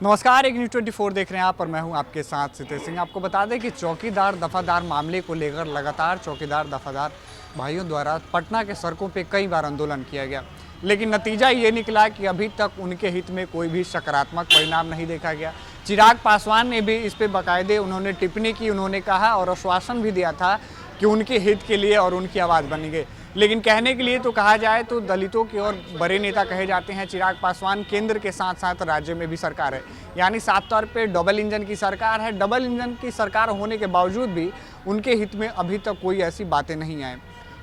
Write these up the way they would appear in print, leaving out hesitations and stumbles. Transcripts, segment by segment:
नमस्कार, एक न्यूज़ 24 देख रहे हैं आप और मैं हूं आपके साथ सितेश सिंह। आपको बता दें कि चौकीदार दफादार मामले को लेकर लगातार चौकीदार दफादार भाइयों द्वारा पटना के सड़कों पे कई बार आंदोलन किया गया, लेकिन नतीजा ये निकला कि अभी तक उनके हित में कोई भी सकारात्मक परिणाम नहीं देखा गया। चिराग पासवान ने भी इस पर बाकायदे उन्होंने टिप्पणी की, उन्होंने कहा और आश्वासन भी दिया था कि उनके हित के लिए और उनकी आवाज़ बनेंगे। लेकिन कहने के लिए तो कहा जाए तो दलितों के और बड़े नेता कहे जाते हैं चिराग पासवान। केंद्र के साथ साथ राज्य में भी सरकार है, यानी साफ तौर पे डबल इंजन की सरकार है। डबल इंजन की सरकार होने के बावजूद भी उनके हित में अभी तक कोई ऐसी बातें नहीं आए।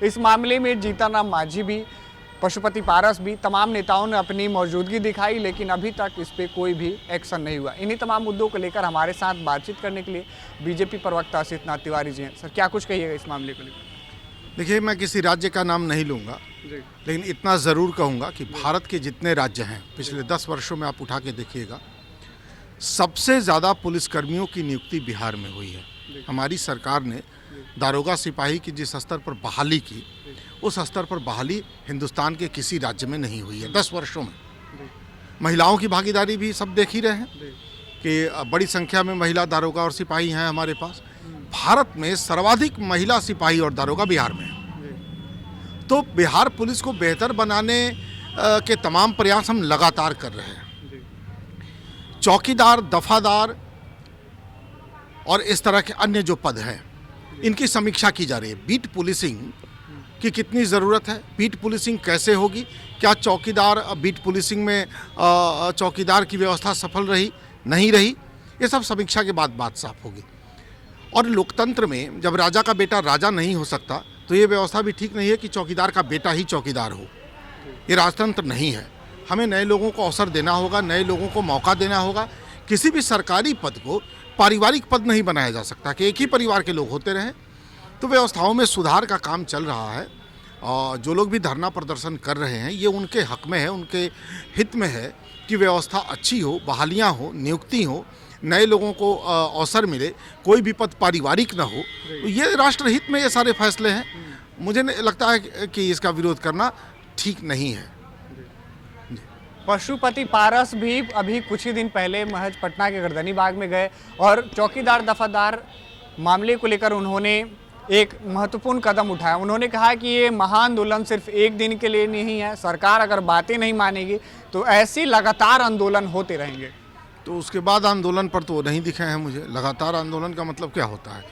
इस मामले में जीतन राम मांझी भी, पशुपति पारस भी, तमाम नेताओं ने अपनी मौजूदगी दिखाई, लेकिन अभी तक इस पर कोई भी एक्शन नहीं हुआ। इन्हीं तमाम मुद्दों को लेकर हमारे साथ बातचीत करने के लिए बीजेपी प्रवक्ता आशीष तिवारी जी हैं। सर, क्या कुछ कहिएगा इस मामले को लेकर? देखिए, मैं किसी राज्य का नाम नहीं लूँगा, लेकिन इतना ज़रूर कहूँगा कि भारत के जितने राज्य हैं पिछले 10 वर्षों में आप उठा के देखिएगा, सबसे ज़्यादा पुलिसकर्मियों की नियुक्ति बिहार में हुई है। हमारी सरकार ने दारोगा सिपाही की जिस स्तर पर बहाली की, उस स्तर पर बहाली हिंदुस्तान के किसी राज्य में नहीं हुई है 10 वर्षों में। महिलाओं की भागीदारी भी सब देख ही रहे हैं कि बड़ी संख्या में महिला दारोगा और सिपाही हैं हमारे पास। भारत में सर्वाधिक महिला सिपाही और दारोगा बिहार में है। तो बिहार पुलिस को बेहतर बनाने के तमाम प्रयास हम लगातार कर रहे हैं। चौकीदार, दफादार और इस तरह के अन्य जो पद हैं, इनकी समीक्षा की जा रही है। बीट पुलिसिंग की कितनी ज़रूरत है, बीट पुलिसिंग कैसे होगी, क्या चौकीदार बीट पुलिसिंग में चौकीदार की व्यवस्था सफल रही, नहीं रही, ये सब समीक्षा के बाद बात साफ होगी। और लोकतंत्र में जब राजा का बेटा राजा नहीं हो सकता, तो ये व्यवस्था भी ठीक नहीं है कि चौकीदार का बेटा ही चौकीदार हो। ये राजतंत्र नहीं है। हमें नए लोगों को अवसर देना होगा, नए लोगों को मौका देना होगा। किसी भी सरकारी पद को पारिवारिक पद नहीं बनाया जा सकता कि एक ही परिवार के लोग होते रहें। तो व्यवस्थाओं में सुधार का काम चल रहा है और जो लोग भी धरना प्रदर्शन कर रहे हैं, ये उनके हक में है, उनके हित में है कि व्यवस्था अच्छी हो, बहालियाँ हो, नियुक्ति हो, नए लोगों को अवसर मिले, कोई भी पद पारिवारिक ना हो। तो ये राष्ट्रहित में ये सारे फैसले हैं। मुझे लगता है कि इसका विरोध करना ठीक नहीं है। पशुपति पारस भी अभी कुछ ही दिन पहले महज पटना के गर्दनी बाग में गए और चौकीदार दफादार मामले को लेकर उन्होंने एक महत्वपूर्ण कदम उठाया। उन्होंने कहा कि ये महाआंदोलन सिर्फ एक दिन के लिए नहीं है, सरकार अगर बातें नहीं मानेगी तो ऐसे लगातार आंदोलन होते रहेंगे। तो उसके बाद आंदोलन पर तो वो नहीं दिखे हैं मुझे। लगातार आंदोलन का मतलब क्या होता है?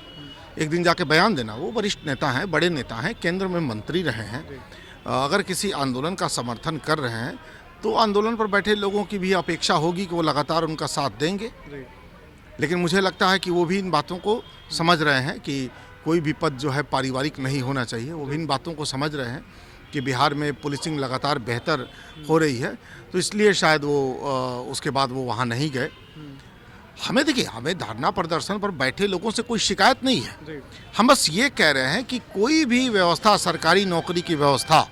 एक दिन जाके बयान देना। वो वरिष्ठ नेता हैं, बड़े नेता हैं, केंद्र में मंत्री रहे हैं। अगर किसी आंदोलन का समर्थन कर रहे हैं तो आंदोलन पर बैठे लोगों की भी अपेक्षा होगी कि वो लगातार उनका साथ देंगे। लेकिन मुझे लगता है कि वो भी इन बातों को समझ रहे हैं कि कोई भी पद जो है पारिवारिक नहीं होना चाहिए। वो भी इन बातों को समझ रहे हैं कि बिहार में पुलिसिंग लगातार बेहतर हो रही है, तो इसलिए शायद वो उसके बाद वो वहाँ नहीं गए। हमें देखिए, हमें धरना प्रदर्शन पर बैठे लोगों से कोई शिकायत नहीं है। हम बस ये कह रहे हैं कि कोई भी व्यवस्था, सरकारी नौकरी की व्यवस्था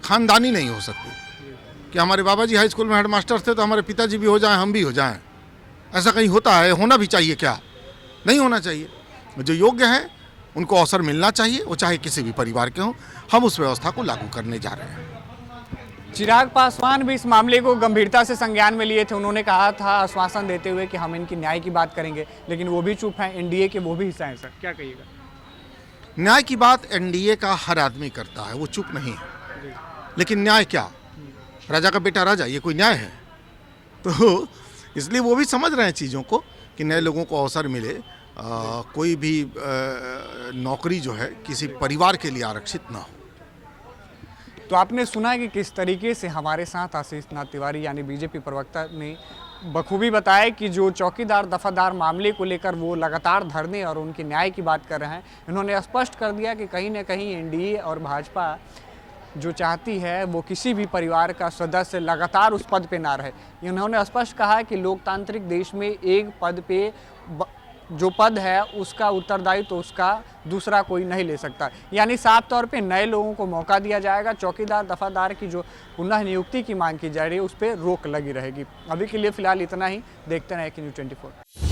खानदानी नहीं हो सकती कि हमारे बाबा जी हाई स्कूल में हेडमास्टर थे तो हमारे पिताजी भी हो जाएं, हम भी हो जाएं। ऐसा कहीं होता है? होना भी चाहिए क्या? नहीं होना चाहिए। जो योग्य हैं उनको अवसर मिलना चाहिए, वो चाहे किसी भी परिवार के हों। हम उस व्यवस्था को लागू करने जा रहे हैं। चिराग पासवान भी इस मामले को गंभीरता से संज्ञान में लिए थे। उन्होंने कहा था आश्वासन देते हुए कि हम इनकी न्याय की बात करेंगे, लेकिन वो भी चुप हैं। एनडीए के वो भी हिस्सा हैं। सर, क्या कहिएगा? न्याय की बात एनडीए का हर आदमी करता है, वो चुप नहीं है। लेकिन न्याय क्या? राजा का बेटा राजा, ये कोई न्याय है? तो इसलिए वो भी समझ रहे हैं चीज़ों को कि नए लोगों को अवसर मिले। कोई भी नौकरी जो है किसी परिवार के लिए आरक्षित ना हो। तो आपने सुना कि किस तरीके से हमारे साथ आशीष तिवारी यानी बीजेपी प्रवक्ता ने बखूबी बताया कि जो चौकीदार दफादार मामले को लेकर वो लगातार धरने और उनके न्याय की बात कर रहे हैं। इन्होंने स्पष्ट कर दिया कि कहीं ना कहीं एनडीए और भाजपा जो चाहती है वो किसी भी परिवार का सदस्य लगातार उस पद पे ना रहे। इन्होंने स्पष्ट कहा कि लोकतांत्रिक देश में एक पद पे जो पद है उसका उत्तरदायित्व तो उसका दूसरा कोई नहीं ले सकता। यानी साफ तौर पे नए लोगों को मौका दिया जाएगा। चौकीदार दफादार की जो पुनः नियुक्ति की मांग की जा रही है उस पर रोक लगी रहेगी। अभी के लिए फिलहाल इतना ही। देखते रहें न्यूज़ 24।